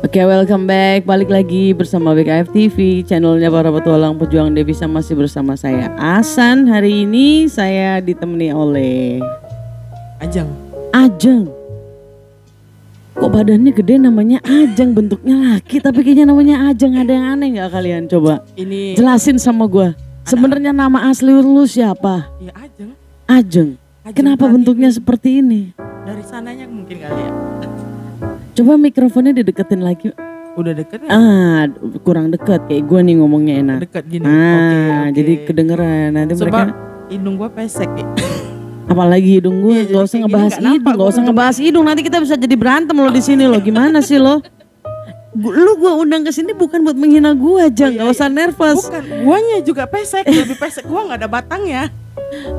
Oke, welcome back. Balik lagi bersama BKF TV, channelnya para petualang pejuang devisa. Masih bersama saya Asan. Hari ini saya ditemani oleh Ajeng. Kok badannya gede namanya Ajeng, bentuknya laki tapi kayaknya namanya Ajeng. Ada yang aneh nggak kalian? Coba ini jelasin sama gue. Sebenarnya nama asli lu siapa? Ya Ajeng. Ajeng. Kenapa bentuknya seperti ini? Dari sananya mungkin kali ya. Coba mikrofonnya dideketin lagi. Udah deket ya? Kurang deket, kayak gue nih ngomongnya enak. Deket gini. Oke. Jadi kedengeran. Nanti Sebab mereka hidung gua pesek ya. apalagi hidung gue, Iya, gak usah jadi ngebahas kayak gini hidung, nggak gak usah nampak ngebahas hidung. Nanti kita bisa jadi berantem lo di sini lo. Gimana sih lo? Lu gue undang ke sini bukan buat menghina gue aja, Iya, gak usah nervous. Bukan, guanya juga pesek, lebih pesek gua nggak ada batangnya.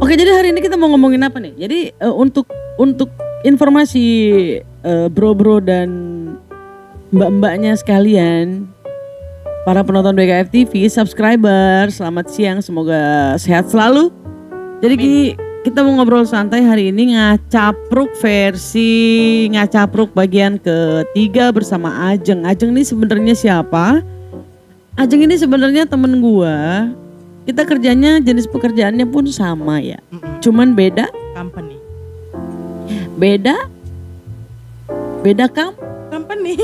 Oke, jadi hari ini kita mau ngomongin apa nih? Jadi untuk informasi bro-bro dan mbak-mbaknya sekalian, para penonton BKF TV, subscriber, selamat siang, semoga sehat selalu. Jadi kita mau ngobrol santai hari ini, ngacapruk bagian ketiga bersama Ajeng. Ajeng ini sebenarnya siapa? Ajeng ini sebenarnya temen gua. Kita kerjanya, jenis pekerjaannya pun sama ya. Cuman beda Company. Beda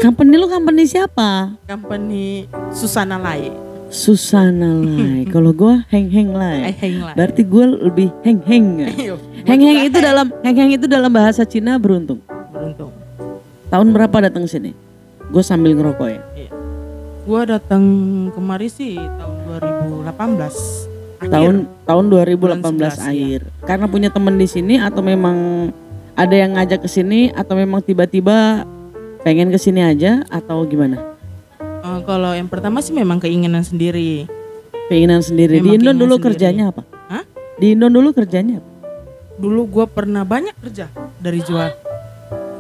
company lu company siapa? Company Susana Lai. Susana Lai. Kalau gua heng-heng Lai. Heng Lai. Berarti gue lebih heng-heng. Heng-heng itu dalam bahasa Cina beruntung. Beruntung. Tahun berapa datang sini? Gue sambil ngerokok ya. Iya. Gua datang kemari sih tahun 2018. Tahun 2018 11, akhir. Karena punya temen di sini atau memang ada yang ngajak ke sini atau memang tiba-tiba pengen ke sini aja atau gimana? Kalau yang pertama sih memang keinginan sendiri. Keinginan sendiri. Memang Di Indon keinginan dulu sendiri. kerjanya apa? Hah? Di Indon dulu kerjanya apa? Dulu gue pernah banyak kerja dari jual.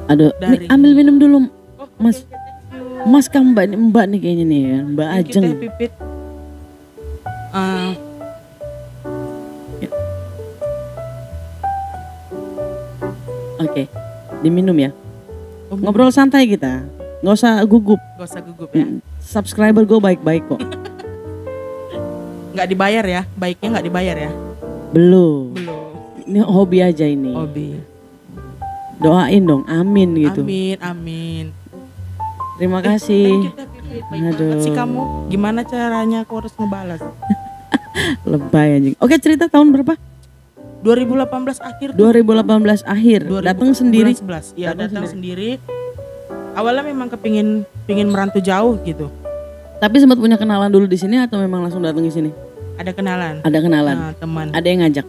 Aduh, Dari- nih, ambil minum dulu, Oh, Mas. oke, thank you. Mas kan mbak nih kayaknya nih ya, Mbak Thank you, Ajeng. Teh Pipit. Oke, diminum ya. Oh, Ngobrol santai kita, nggak usah gugup. gak usah gugup ya. Subscriber gue baik-baik kok. Nggak dibayar ya, baiknya nggak dibayar ya. Belum. Belum. Ini hobi aja ini. Hobi. Doain dong, amin gitu. Amin. Terima Thank kasih. you, Teh Pipit. Baik Aduh. banget sih kamu. Gimana caranya aku harus ngebalas? Lebay anjing. Oke, cerita tahun berapa? 2018 akhir. 2018 akhir. 2000 Datang sendiri. bulan 11. Iya, Datang datang sendiri. Awalnya memang kepingin merantau jauh gitu. Tapi sempat punya kenalan dulu di sini atau memang langsung datang ke sini? Ada kenalan. Ada kenalan. Teman. Ada yang ngajak.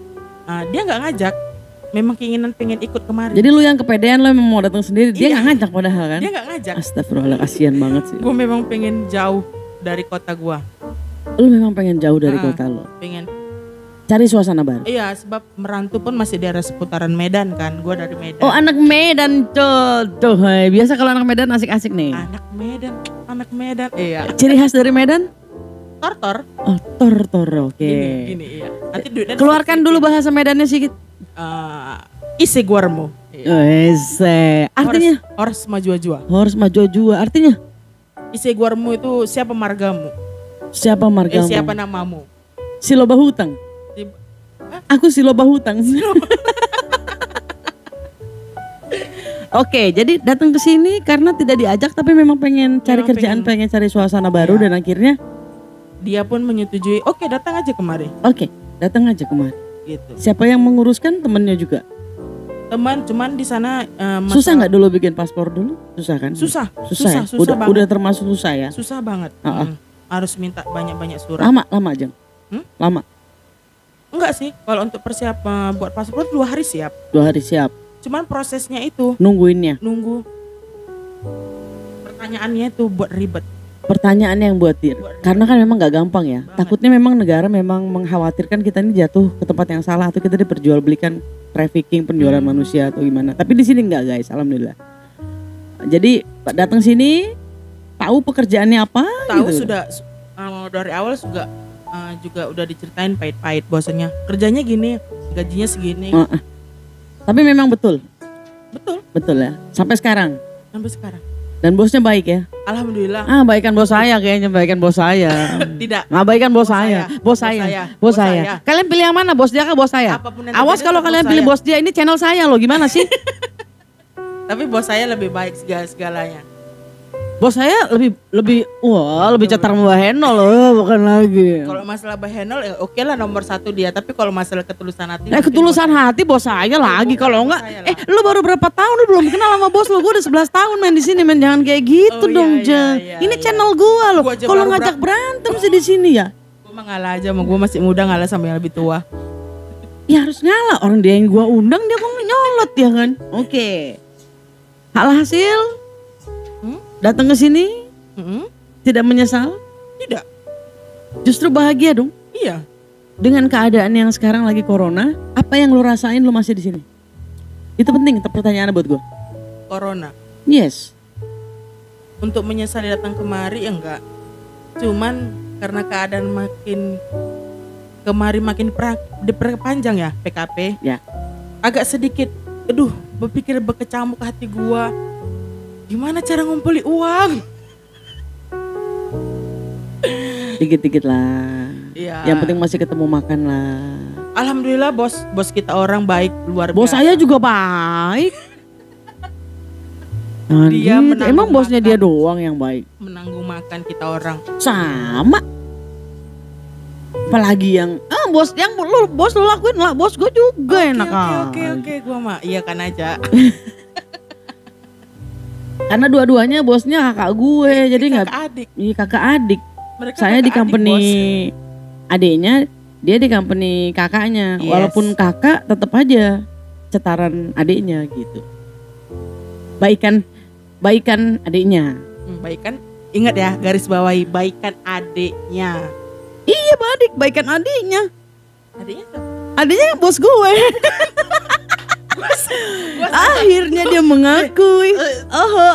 Dia nggak ngajak. Memang keinginan pengen ikut kemarin. Jadi lu yang kepedean, lu memang mau datang sendiri. Dia Iya. nggak ngajak padahal kan? Dia nggak ngajak. Astagfirullah, kasihan banget sih. Gue memang pengen jauh dari kota gua. Lu memang pengen jauh dari kota lo. Pengen. Cari suasana baru. Iya, sebab merantau pun masih di area seputaran Medan kan. Gua dari Medan. Oh, anak Medan tuh. Hai. Biasa kalau anak Medan asik-asik nih. Anak Medan. Iya. Ciri khas dari Medan? Tortor. Oh, tor. Oke. Gini, iya. Nanti duitnya Keluarkan dulu bahasa Medannya sedikit. isi guarmu. Artinya? Harus maju-jua. Harus maju jua. Artinya? Isi guarmu itu siapa margamu? Siapa margamu? Siapa namamu? Si loba hutang. Aku si loba hutang. Oke, jadi datang ke sini karena tidak diajak tapi memang pengen cari Memang kerjaan, pengen cari suasana baru Iya. dan akhirnya Dia pun menyetujui. Oke, datang aja kemari. oke, datang aja kemari. Gitu. Siapa yang menguruskan? Temennya juga. Teman, cuman di sana Susah nggak dulu bikin paspor dulu? Susah kan? Susah ya? banget. Udah termasuk susah ya? Susah banget. Ah. Harus minta banyak-banyak surat. Lama aja. Lama. Enggak sih, kalau untuk persiapan buat paspor 2 hari siap. 2 hari siap. Cuman prosesnya itu Nungguinnya. nunggu. Pertanyaannya itu buat ribet. Pertanyaan yang buat karena kan memang nggak gampang ya. Takutnya memang negara memang mengkhawatirkan kita ini jatuh ke tempat yang salah atau kita diperjualbelikan trafficking, penjualan manusia atau gimana. Tapi di sini enggak guys, alhamdulillah. Jadi datang sini tahu pekerjaannya apa Tahu gitu. sudah dari awal juga udah diceritain pahit-pahit bahwasanya kerjanya gini, gajinya segini. Tapi memang betul Betul ya. Sampai sekarang. sampai sekarang. Dan bosnya baik ya? Alhamdulillah. Baikan bos saya kayaknya, baikan bos saya. Tidak. Baikan bos saya. Bos saya. Kalian pilih yang mana? Bos dia kah bos saya? Apapun yang Awas terjadi kalau tetap kalian bos pilih saya. bos dia, ini channel saya loh, gimana sih? Tapi bos saya lebih baik segala-segalanya. Bos saya lebih cetar Mbak Henol loh, bukan lagi. Kalau masalah Bahenol ya oke lah nomor 1 dia. Tapi kalau masalah ketulusan hati. Ketulusan hati bos saya lagi. Kalau enggak, lu baru berapa tahun lu belum kenal sama bos lu? Gue udah 11 tahun main di sini, men. Jangan kayak gitu dong, Jeng. Ini channel gua loh. Kalau ngajak berantem sih di sini ya. Gue mah ngalah aja, gue masih muda ngalah sama yang lebih tua. Ya harus ngalah, orang dia yang gua undang dia kok nyolot ya kan. Oke. Hasil datang ke sini tidak menyesal? Tidak. Justru bahagia dong. Iya. Dengan keadaan yang sekarang lagi corona, apa yang lu rasain lu masih di sini? Itu penting, pertanyaannya buat gue. Corona. Yes. Untuk menyesali datang kemari ya enggak. Cuman karena keadaan makin diperpanjang ya PKP. Ya. Agak sedikit, berpikir berkecamuk hati gua. Gimana cara ngumpulin uang? Dikit-dikit lah. Iya. Yang penting masih ketemu makan lah. Alhamdulillah bos kita orang baik luar biasa. Bos saya juga baik. Dia Emang bosnya dia doang yang baik? Menanggung makan kita orang. Sama. Apalagi yang bos lu lakuin lah, bos gue juga enak. Oke, gua mah iya kan aja. Karena dua-duanya bosnya kakak gue, jadi nggak. Kakak adik. Mereka saya di company adik, adiknya, dia di company kakaknya. Yes. Walaupun kakak tetap aja cetaran adiknya gitu. Baikan adiknya. Baikan, ingat ya garis bawahi baikan adiknya. Iya baikan adiknya. Adiknya siapa? Adiknya bos gue. Akhirnya dia mengakui.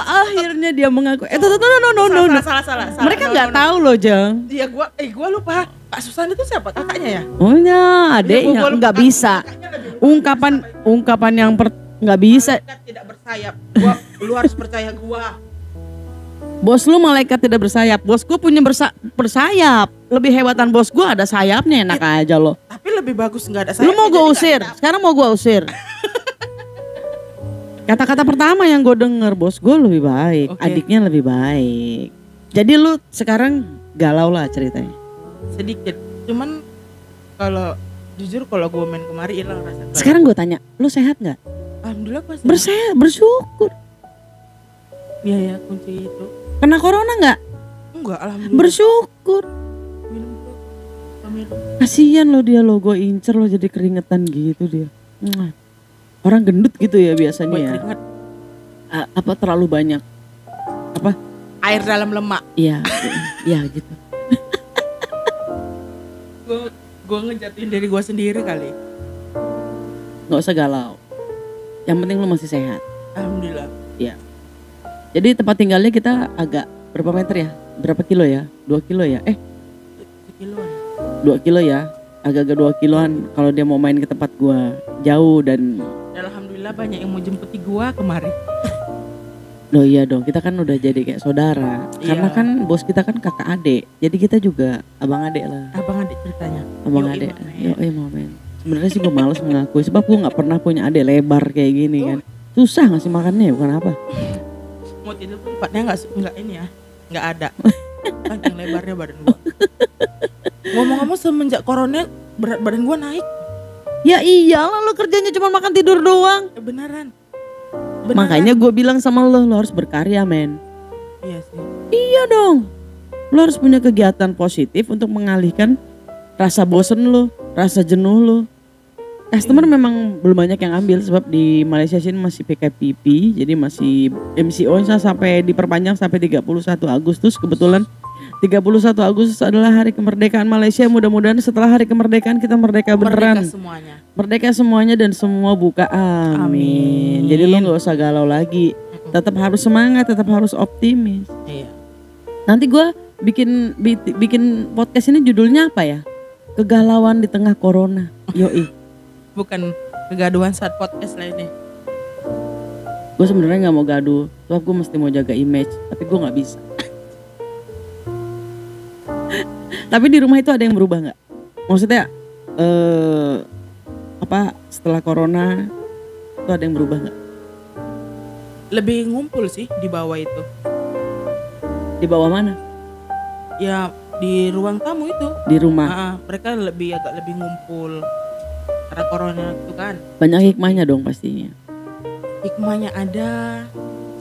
Akhirnya dia mengakui. No. Salah. Mereka nggak tahu loh, Jang. Iya, gua lupa. Kak Susan itu siapa? Kakaknya ya? Oh ya, adeknya nggak bisa. Ungkapan yang nggak bisa. Malaikat tidak bersayap. Lu harus percaya gua. Bos lu malaikat tidak bersayap. Bos gua punya bersayap. Lebih hebatan bos gua ada sayapnya, enak aja loh. Tapi lebih bagus nggak ada sayap. Lu mau gua usir? Sekarang mau gua usir. Kata-kata pertama yang gue denger, bos gue lebih baik, adiknya lebih baik. Jadi lu sekarang galau lah ceritanya. Sedikit, cuman kalau jujur kalau gue main kemari hilang rasa. Sekarang gue tanya, lu sehat nggak? Alhamdulillah gue sehat. Bersyukur. Iya ya kunci itu. Kena corona nggak? Enggak, alhamdulillah. Bersyukur. Minum. Kasian lo dia lo, gue incer lo jadi keringetan gitu dia. Orang gendut gitu ya biasanya ya. Apa terlalu banyak? Apa? Air dalam lemak. Iya, gitu. Gue ngejatuhin diri gue sendiri kali. Nggak usah galau. Yang penting lu masih sehat. Alhamdulillah. Iya. Jadi tempat tinggalnya kita agak berapa meter ya? Berapa kilo ya? 2 kilo ya? 2 kilo ya? Agak-agak 2 kiloan kalau dia mau main ke tempat gua. Jauh dan alhamdulillah banyak yang mau jemputi gua kemarin. Loh iya dong, kita kan udah jadi kayak saudara. Iya. Karena kan bos kita kan kakak adik. Jadi kita juga abang adik lah. Abang adik ceritanya. Abang adik. Momen. Sebenarnya sih gue males mengakui sebab gue nggak pernah punya adik lebar kayak gini kan. Susah ngasih makannya bukan apa. Mau tidur pun tempatnya nggak ini ya, nggak ada. Saking lebarnya badan gua. Ngomong-ngomong semenjak corona berat badan gua naik. Ya iyalah lo kerjanya cuma makan tidur doang. Beneran. Makanya gue bilang sama lo harus berkarya men. Iya sih. Iya dong. Lo harus punya kegiatan positif untuk mengalihkan rasa bosen lo, rasa jenuh lo. Customer memang belum banyak yang ambil sebab di Malaysia sini masih PKPP. Jadi masih MCO-nya sampai diperpanjang sampai 31 Agustus. Kebetulan 31 Agustus adalah hari kemerdekaan Malaysia. Mudah-mudahan setelah hari kemerdekaan kita merdeka beneran. Merdeka semuanya dan semua buka. Amin. Jadi lo gak usah galau lagi. Tetap harus semangat, tetap harus optimis. Iya. Nanti gue bikin podcast ini judulnya apa ya? Kegalauan di tengah corona. Yoi. Bukan kegaduhan saat podcast lah ini. Gue Gue sebenarnya nggak mau gaduh, sebab gue mesti mau jaga image, tapi gue nggak bisa. Tapi di rumah itu ada yang berubah nggak? Maksudnya setelah corona itu ada yang berubah nggak? Lebih ngumpul sih di bawah itu. Di bawah mana? Ya di ruang tamu itu. Di rumah. Mereka agak lebih ngumpul karena corona itu kan. Banyak hikmahnya dong pastinya. Hikmahnya ada,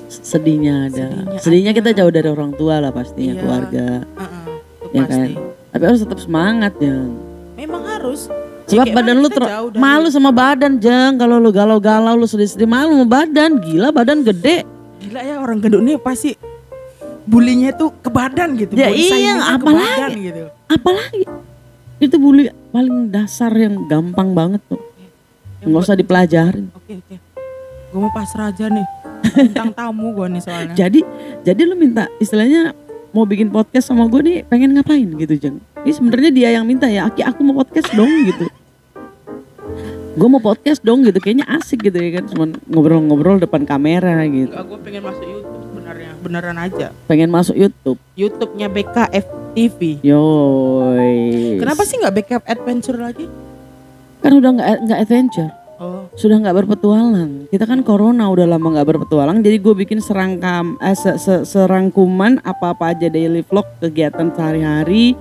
sedihnya ada. Sedihnya kita jauh dari orang tua lah pastinya, keluarga. Itu ya pasti. Kan? Tapi harus tetap semangat, Jeng. Memang harus. Sebab badan lu malu sama badan, Jeng. Kalau lu galau-galau, lu sedih-sedih, malu sama badan. Gila, badan gede. Gila ya, orang gendut nih pasti bulinya tuh ke badan gitu. Ya iya, apalagi gitu. Apalagi itu bully paling dasar yang gampang banget tuh. Nggak usah dipelajarin. Oke. Gue mau pasrah aja nih. Bintang tamu gue nih soalnya. Jadi lu minta istilahnya mau bikin podcast sama gue nih, pengen ngapain gitu, Jeng. Ini sebenarnya dia yang minta ya, Aki aku mau podcast dong gitu. Gue mau podcast dong gitu, kayaknya asik gitu ya kan, cuma ngobrol-ngobrol depan kamera gitu. Enggak, gue pengen masuk YouTube sebenarnya, beneran aja. Pengen masuk YouTube. YouTube-nya BKF TV. Yoi. Kenapa sih nggak BKF Adventure lagi? Kan udah nggak adventure. Oh. Sudah nggak berpetualang. Kita kan corona udah lama nggak berpetualang, jadi gue bikin serangkuman apa-apa aja daily vlog kegiatan sehari-hari.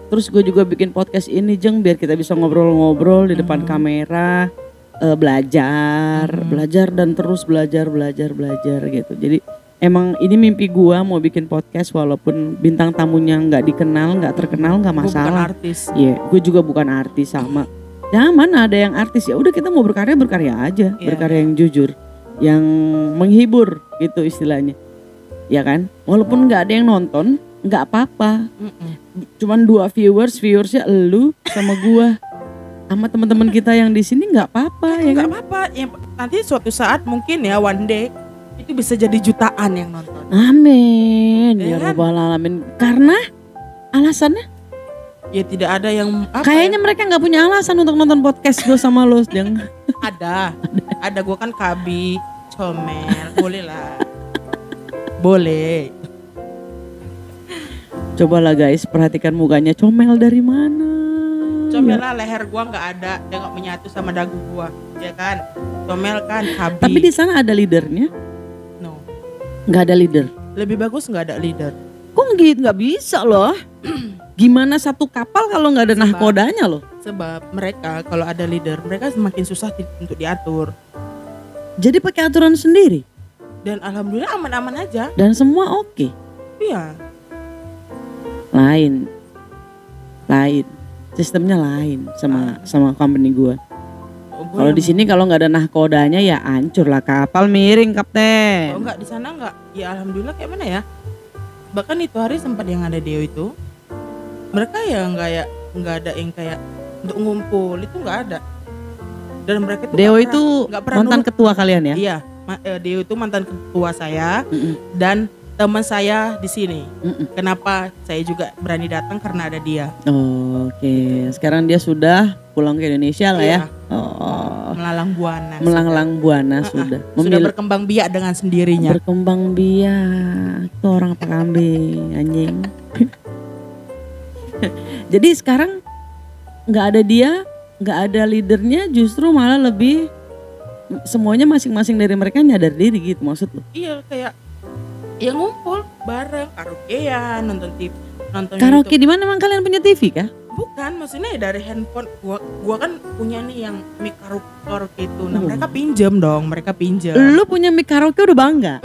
Terus gue juga bikin podcast ini, Jeng, biar kita bisa ngobrol-ngobrol di depan kamera, belajar dan terus belajar gitu. Jadi emang ini mimpi gue mau bikin podcast walaupun bintang tamunya nggak dikenal, nggak terkenal, nggak masalah. Gue bukan artis. Iya, gue juga bukan artis sama. Ya mana ada yang artis, ya udah kita mau berkarya aja, berkarya yang jujur, yang menghibur gitu istilahnya, ya kan? Walaupun nggak ada yang nonton, nggak apa-apa. Cuman 2 viewersnya elu sama gua, sama teman-teman kita yang di sini nggak apa-apa, ya kan? Nggak apa-apa, ya, nanti suatu saat mungkin ya one day itu bisa jadi jutaan yang nonton. Amin, ya rabbal alamin. Karena alasannya? Ya tidak ada yang kayaknya mereka nggak punya alasan untuk nonton podcast gue sama lo, Jeng. ada gue kan kabi comel, boleh lah, boleh. Coba lah guys, perhatikan mukanya, comel dari mana? Comel lah, leher gue nggak ada, dia nggak menyatu sama dagu gue, ya kan? Comel kan kabi. Tapi di sana ada leadernya? No, nggak ada leader. Lebih bagus nggak ada leader. Kok gitu, nggak bisa loh. Gimana satu kapal kalau nggak ada nahkodanya loh? Sebab mereka kalau ada leader, mereka semakin susah untuk diatur. Jadi pakai aturan sendiri? Dan alhamdulillah aman-aman aja. Dan semua oke? Iya. Lain. Sistemnya lain sama company gue. Kalau di sini kalau nggak ada nahkodanya ya hancur lah, kapal miring, kapten. Oh enggak, di sana enggak. Ya alhamdulillah, kayak mana ya? Bahkan itu hari sempat yang ada Deo itu, mereka ya nggak ada yang kayak untuk ngumpul, itu nggak ada. Dan mereka itu Deo itu mantan ketua kalian ya? Iya, Deo itu mantan ketua saya dan teman saya di sini. Kenapa saya juga berani datang karena ada dia. Oke. Sekarang dia sudah pulang ke Indonesia lah ya. Melalang buana sudah. Sudah berkembang biak dengan sendirinya. Berkembang biak. Itu orang apa kambing, anjing. Jadi sekarang nggak ada dia, nggak ada leadernya, justru malah lebih semuanya masing-masing dari mereka nyadar diri gitu maksud lo? Iya, kayak ya ngumpul bareng, karaokean, nonton TV, nonton karaoke di mana emang kalian punya TV kah? Bukan, maksudnya dari handphone. Gua kan punya nih yang mic karaoke itu. Nah, mereka pinjam dong, Lu punya mic karaoke udah bangga?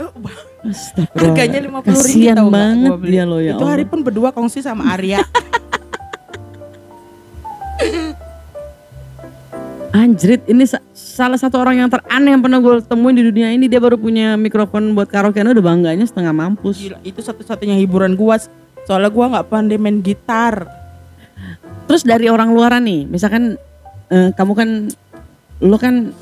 Astagfirullah. Harganya 50.000 kasian banget dia lo ya. Itu hari pun berdua kongsi sama Arya. Anjrit, ini salah satu orang yang teraneh yang pernah gue temuin di dunia ini. Dia baru punya mikrofon buat karaoke, udah bangganya setengah mampus. Gila, itu satu-satunya hiburan gue. Soalnya gue gak pandai main gitar. Terus dari orang luaran nih, misalkan kamu kan, lo kan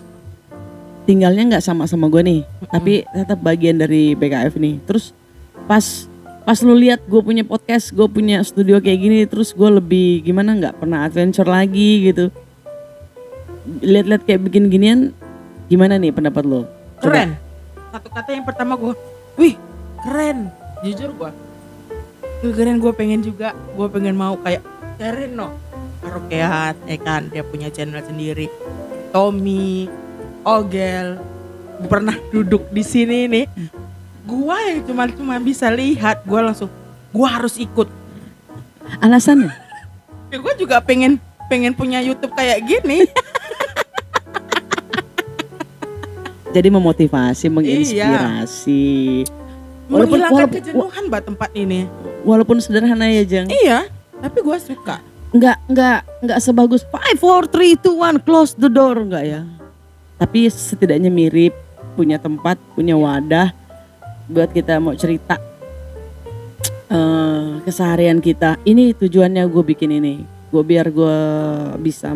tinggalnya gak sama gue nih, tapi tetap bagian dari BKF nih. Terus pas lu lihat gue punya podcast, gue punya studio kayak gini, terus gue lebih gimana, gak pernah adventure lagi gitu. Lihat-lihat kayak bikin ginian, gimana nih pendapat lo? Keren. satu kata yang pertama gue, wih keren, jujur gue keren, gue pengen juga, gue pengen mau kayak Sereno Karaokean, kan dia punya channel sendiri. Tommy, Ogel, pernah duduk di sini nih. Gue yang cuma bisa lihat, gue langsung, gue harus ikut. Alasannya? Ya gue juga pengen punya YouTube kayak gini. Jadi memotivasi, menginspirasi. Menghilangkan kejenuhan mbak tempat ini. Walaupun sederhana ya Jeng. Iya, tapi gue suka. Enggak sebagus 5, 4, 3, 2, 1 close the door, enggak ya. Tapi setidaknya mirip, punya tempat, punya wadah buat kita mau cerita keseharian kita. Ini tujuannya gue bikin ini. Biar gue bisa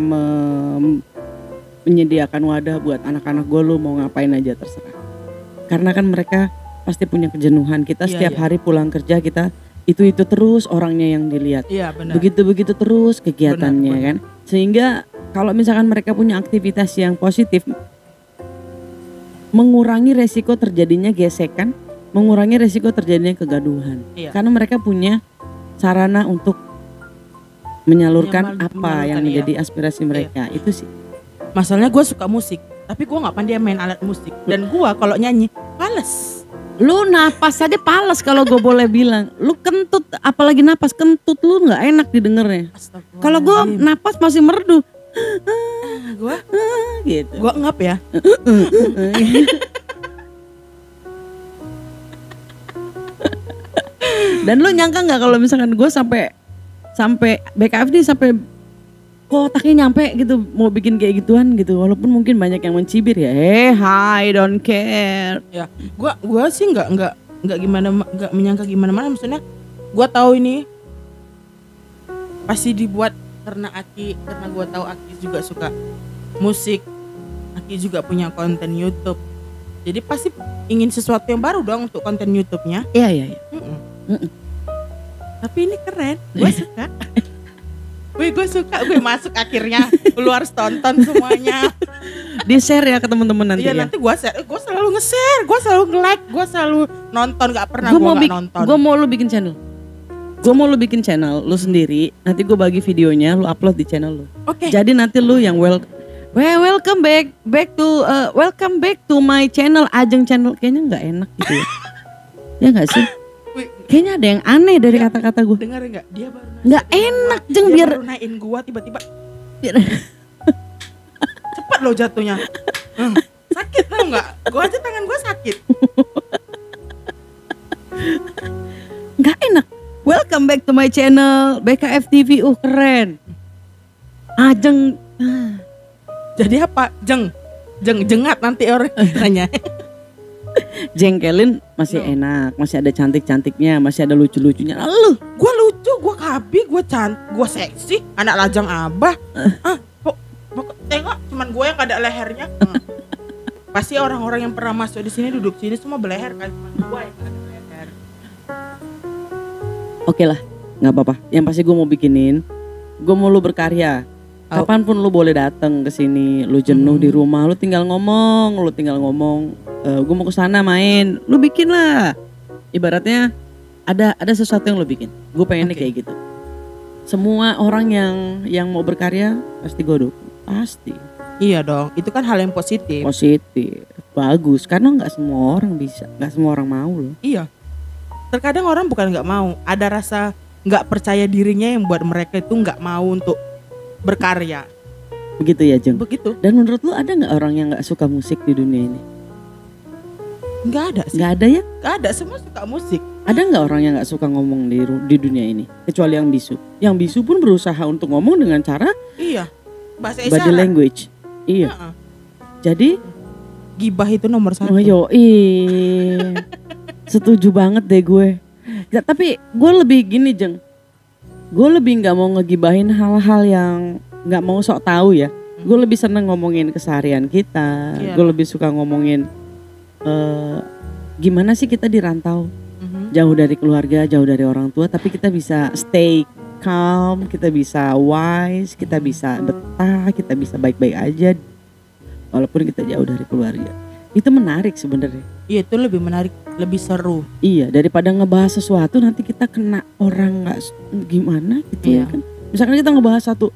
menyediakan wadah buat anak-anak gue, lu mau ngapain aja terserah. Karena kan mereka pasti punya kejenuhan. Kita setiap hari pulang kerja kita itu terus orangnya yang dilihat. Iya benar. Begitu terus kegiatannya benar. Kan. Sehingga kalau misalkan mereka punya aktivitas yang positif, mengurangi resiko terjadinya gesekan, mengurangi resiko terjadinya kegaduhan. Iya. Karena mereka punya sarana untuk menyalurkan apa yang menjadi aspirasi mereka. Itu sih. Masalahnya gue suka musik, tapi gue gak pandai main alat musik. Dan gue kalau nyanyi, pales. Lu napas aja pales kalau gue boleh bilang. Lu kentut, apalagi napas kentut lu gak enak didengarnya. Kalau gue napas masih merdu. Gue gitu. Gue ngap ya. Dan lu nyangka gak kalau misalkan gue sampai BKF nih sampai otaknya nyampe gitu mau bikin kayak gituan gitu, walaupun mungkin banyak yang mencibir ya, I don't care. Ya, gua sih nggak menyangka gimana maksudnya. Gua tahu ini pasti dibuat karena gua tahu Aki juga suka musik, Aki juga punya konten YouTube, jadi pasti ingin sesuatu yang baru dong untuk konten YouTube-nya. Iya. Tapi ini keren, gua suka. Wih gue suka, gue masuk akhirnya. Lu harus tonton semuanya. Di share ya ke teman-teman nanti. Iya nanti gue share, gue selalu nge-share, gue selalu nge-like, gue selalu nonton, gak pernah gue gak nonton. Gue mau lu bikin channel. Lu sendiri. Nanti gue bagi videonya, lu upload di channel lu. Oke. Jadi nanti lu yang welcome back to my channel, Ajeng channel. Kayaknya nggak enak gitu ya. Ya nggak sih? Kayaknya ada yang aneh dari kata-kata gue. Dengar nggak? Dia baru nggak enak Jeng, dia biar baru naikin gue tiba-tiba. Cepat lo jatuhnya. Sakit tau nggak? Gue aja tangan gue sakit. Nggak enak. Welcome back to my channel BKF TV. Keren. Ajeng. Jadi apa? Jengat nanti orang tanya. Jengkelin masih enak, masih ada cantik-cantiknya, masih ada lucu-lucunya. Lu, gue lucu, gue kabi, gue cantik, gue seksi, anak lajang abah. Tengok, cuman gue yang gak ada lehernya. Pasti orang-orang yang pernah masuk di sini duduk sini semua berleher kan, cuman gue yang gak ada leher. Oke lah, nggak apa-apa. Yang pasti gue mau bikinin, gue mau lu berkarya. Kapanpun lu boleh datang ke sini, lu jenuh di rumah, lu tinggal ngomong, gue mau ke sana main, lu bikin lah. Ibaratnya ada sesuatu yang lu bikin. Gue pengennya kayak gitu. Semua orang yang mau berkarya pasti gue dukung, pasti. Iya dong, itu kan hal yang positif. Positif, bagus. Karena nggak semua orang bisa, nggak semua orang mau loh. Iya. Terkadang orang bukan nggak mau, ada rasa nggak percaya dirinya yang buat mereka itu nggak mau untuk berkarya. Begitu ya Jeng? Begitu. Dan menurut lu ada gak orang yang gak suka musik di dunia ini? Gak ada sih. Gak ada ya? Gak ada, semua suka musik. Ada gak orang yang gak suka ngomong di dunia ini? Kecuali yang bisu. Yang bisu pun berusaha untuk ngomong dengan cara bahasa isyarat, body language. Iya. Jadi gibah itu nomor 1. Oh setuju banget deh gue. Ya, tapi gue lebih gini Jeng, gue lebih nggak mau ngegibahin hal-hal yang nggak mau sok tahu ya. Gue lebih seneng ngomongin keseharian kita. Gue lebih suka ngomongin gimana sih kita di rantau, jauh dari keluarga, jauh dari orang tua, tapi kita bisa stay calm, kita bisa wise, kita bisa betah, kita bisa baik-baik aja walaupun kita jauh dari keluarga. Itu menarik sebenarnya. Iya itu lebih menarik, lebih seru. Iya, daripada ngebahas sesuatu nanti kita kena orang nggak gimana gitu Iya. ya kan. Misalkan kita ngebahas satu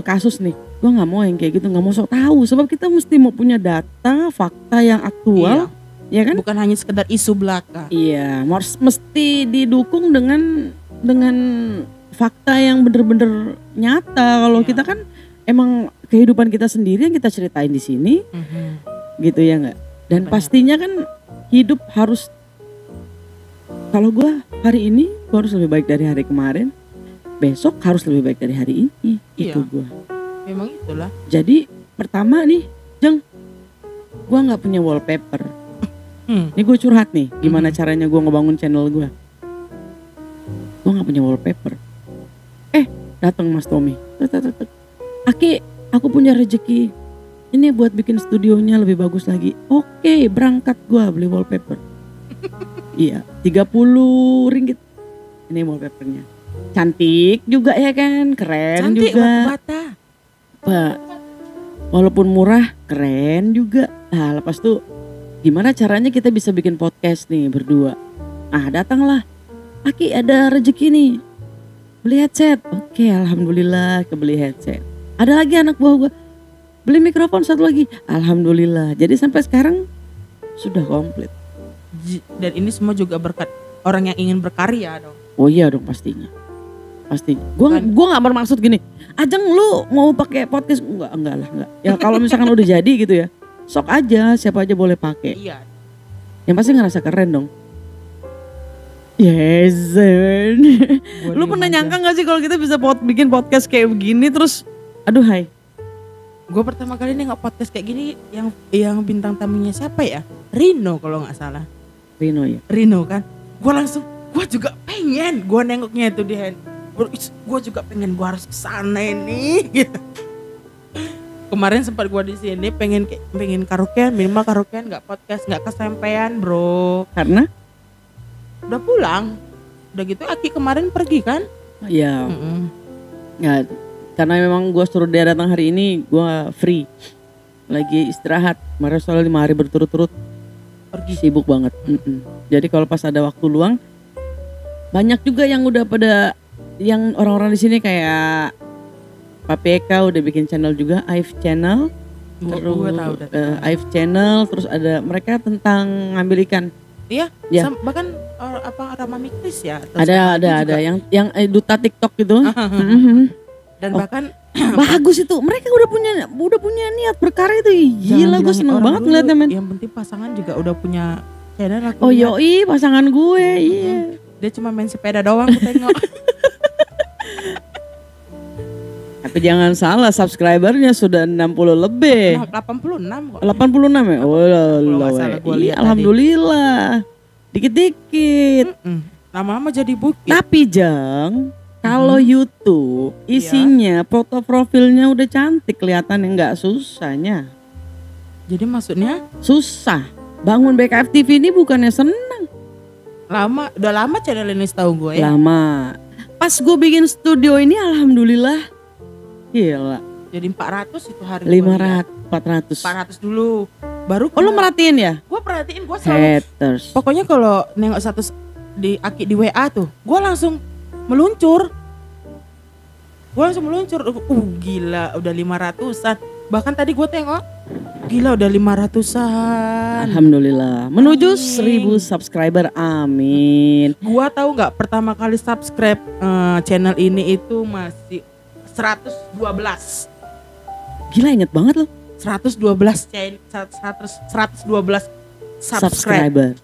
kasus nih, gue nggak mau yang kayak gitu, nggak mau sok tahu. Sebab kita mesti mau punya data, fakta yang aktual, ya kan? Bukan hanya sekedar isu belaka. Iya, mesti didukung dengan fakta yang bener-bener nyata. Kalau Iya. kita kan emang kehidupan kita sendiri yang kita ceritain di sini, gitu ya nggak? Dan Benar. pastinya kan hidup harus, kalau gue hari ini gue harus lebih baik dari hari kemarin, besok harus lebih baik dari hari ini. Iya. Itu gue. Memang itulah. Jadi pertama nih, Jeng, gue nggak punya wallpaper. Ini gue curhat nih, gimana caranya gue ngebangun channel gue. Gue nggak punya wallpaper. Datang Mas Tommy. Tek. Aki, aku punya rezeki. Ini buat bikin studionya lebih bagus lagi. Oke, berangkat gue beli wallpaper. Iya, 30 ringgit. Ini wallpapernya. Cantik juga ya kan, keren Cantik juga. bata-bata. Pak, walaupun murah, keren juga. Nah, lepas tuh gimana caranya kita bisa bikin podcast nih berdua. Datanglah. Aki, ada rezeki nih. Beli headset. Oke, alhamdulillah kebeli headset. Ada lagi anak buah gue, beli mikrofon satu lagi. Alhamdulillah. Jadi sampai sekarang sudah komplit. Dan ini semua juga berkat orang yang ingin berkarya dong. Oh iya dong pastinya. Pastinya. Bukan. Gua nggak bermaksud gini. Ajeng lu mau pakai podcast enggak lah. Ya kalau misalkan udah jadi gitu ya. Sok aja, siapa aja boleh pakai. Iya. Yang pasti ngerasa keren dong. Yes. Lu pernah nyangka gak sih kalau kita bisa bikin podcast kayak begini terus aduh hai. Gue pertama kali nengok podcast kayak gini yang bintang tamunya siapa ya? Rino kalau nggak salah. Rino ya. Rino kan. Gue juga pengen. Gue nengoknya itu di hand. Gue juga pengen, gue harus kesana ini gitu. Kemarin sempat gue di sini pengen karaokean, minimal karaokean nggak podcast, nggak kesampean bro. Karena? Udah pulang. Udah gitu Aki kemarin pergi kan? Ya. Ya karena memang gue suruh dia datang hari ini, gue free. Lagi istirahat. Kemarin soalnya 5 hari berturut-turut. Pergi. Sibuk banget. Jadi kalau pas ada waktu luang, banyak juga yang udah pada, yang orang-orang di sini kayak Pak PK udah bikin channel juga, Aif Channel. Gue tahu udah. Aif Channel, terus ada mereka tentang ngambil ikan. Iya, Ya. bahkan Rama Mikris ya. atau Ada siapa juga. yang duta TikTok gitu. Dan bahkan Bagus itu. Mereka udah punya niat berkarya itu. Gila, gue seneng banget ngeliatnya men. Yang penting pasangan juga udah punya channel aku Oh lihat. yoi, pasangan gue. Iya. Dia cuma main sepeda doang aku tengok. Tapi jangan salah, subscribernya sudah 60 lebih. 86 kok. 86 ya? Oh Kalau nggak salah gua lihat tadi. alhamdulillah. Dikit-dikit. Lama-lama jadi bukit. Tapi Jang, kalau YouTube isinya foto profilnya udah cantik, kelihatan yang nggak susahnya. Jadi maksudnya Susah. Bangun BKF TV ini bukannya senang. udah lama channel ini setahu gue ya. Lama. Pas gue bikin studio ini alhamdulillah. Gila. Jadi 400 itu hari gua lihat. 500, 400. 400 dulu. Baru Oh lu merhatiin ya? gue perhatiin, gue selalu Haters. pokoknya kalau nengok satu di Aki di WA tuh, gue langsung meluncur. Gila udah 500-an. Bahkan tadi gue tengok, gila udah 500-an. Alhamdulillah. Menuju Amin. 1000 subscriber. Amin. Gua tahu nggak pertama kali subscribe channel ini itu masih 112. Gila inget banget loh. 112 subscribe.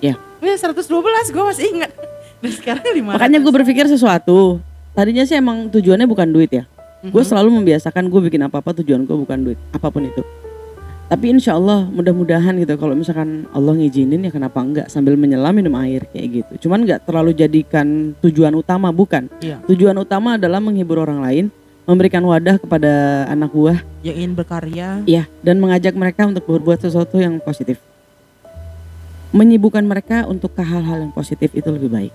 Ya. Ya 112 gue masih ingat. Dan sekarang 500. Makanya gue berpikir sesuatu. Tadinya sih emang tujuannya bukan duit ya. Gue selalu membiasakan gue bikin apa-apa tujuan gue bukan duit. Apapun itu. Tapi insya Allah mudah-mudahan gitu. Kalau misalkan Allah ngizinin ya kenapa enggak. Sambil menyelam minum air kayak gitu. Cuman enggak terlalu jadikan tujuan utama, bukan. Iya. Tujuan utama adalah menghibur orang lain. Memberikan wadah kepada anak buah. Yang ingin berkarya. Ya, dan mengajak mereka untuk berbuat sesuatu yang positif. Menyibukkan mereka untuk ke hal-hal yang positif itu lebih baik.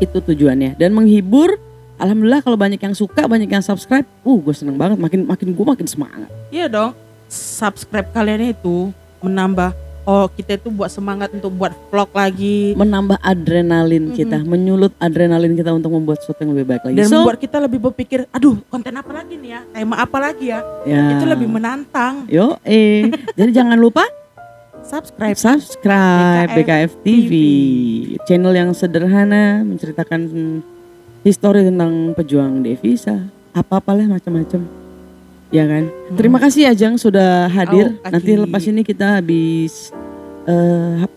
Itu tujuannya. Dan menghibur, alhamdulillah kalau banyak yang suka, banyak yang subscribe, gue seneng banget. Makin semangat. Iya dong. subscribe kalian itu menambah, oh kita itu buat semangat untuk buat vlog lagi, menambah adrenalin kita, menyulut adrenalin kita untuk membuat sesuatu yang lebih baik lagi. dan membuat kita lebih berpikir, aduh konten apa lagi nih ya, tema apa lagi ya, ya, itu lebih menantang. Jadi jangan lupa Subscribe BKF TV, channel yang sederhana menceritakan histori tentang pejuang devisa, apa-apalah macam-macam, ya kan. Terima kasih Ajeng sudah hadir. Nanti lepas ini kita habis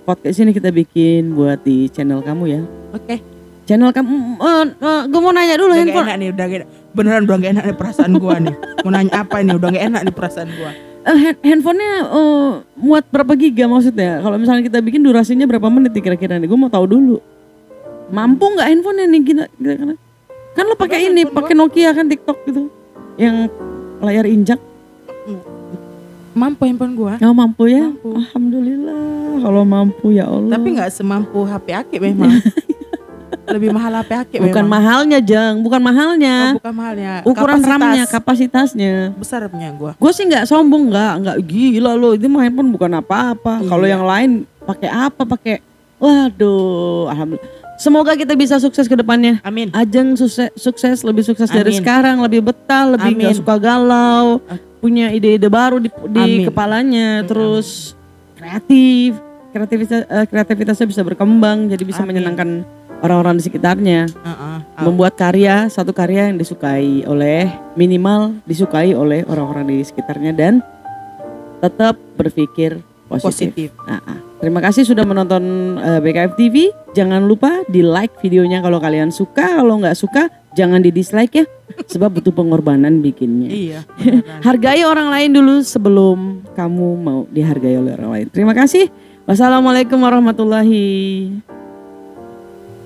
podcast ini kita bikin buat di channel kamu ya. Oke. Channel kamu, gue mau nanya dulu Udah handphone. gak enak nih, udah gak enak. Beneran udah gak enak nih perasaan gua nih. Mau nanya apa ini, udah gak enak nih perasaan gua. Handphonenya muat berapa giga maksudnya? Kalau misalnya kita bikin durasinya berapa menit nih kira-kira nih? Gue mau tahu dulu. Mampu nggak handphonenya nih kira-kira? Kan lo pakai ini, pakai Nokia kan TikTok gitu, yang layar injak. Mampu handphone gua. Oh mampu ya? Mampu. Alhamdulillah kalau mampu ya Allah. Tapi nggak semampu HP Akib memang. Lebih mahal HP Akib memang. Bukan mahalnya Jeng, bukan mahalnya. Oh, bukan mahalnya. Ukuran RAM-nya, kapasitasnya. Besar punya gua. Gue sih nggak sombong, nggak gila lo. Itu mah handphone bukan apa-apa. Iya. Kalau yang lain pakai apa? Pakai, waduh, alhamdulillah. Semoga kita bisa sukses ke depannya. Amin. Ajeng sukses, lebih sukses dari Amin. sekarang, lebih betah, lebih Amin. gak suka galau, punya ide-ide baru di Amin. kepalanya, terus kreativitasnya bisa berkembang, jadi bisa Amin. menyenangkan orang-orang di sekitarnya. Membuat satu karya yang minimal disukai oleh orang-orang di sekitarnya dan tetap berpikir positif. Terima kasih sudah menonton BKF TV. Jangan lupa di like videonya kalau kalian suka. Kalau nggak suka jangan di dislike ya, sebab butuh pengorbanan bikinnya. Iya. Hargai orang lain dulu sebelum kamu mau dihargai oleh orang lain. Terima kasih. Wassalamualaikum warahmatullahi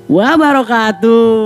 wabarakatuh.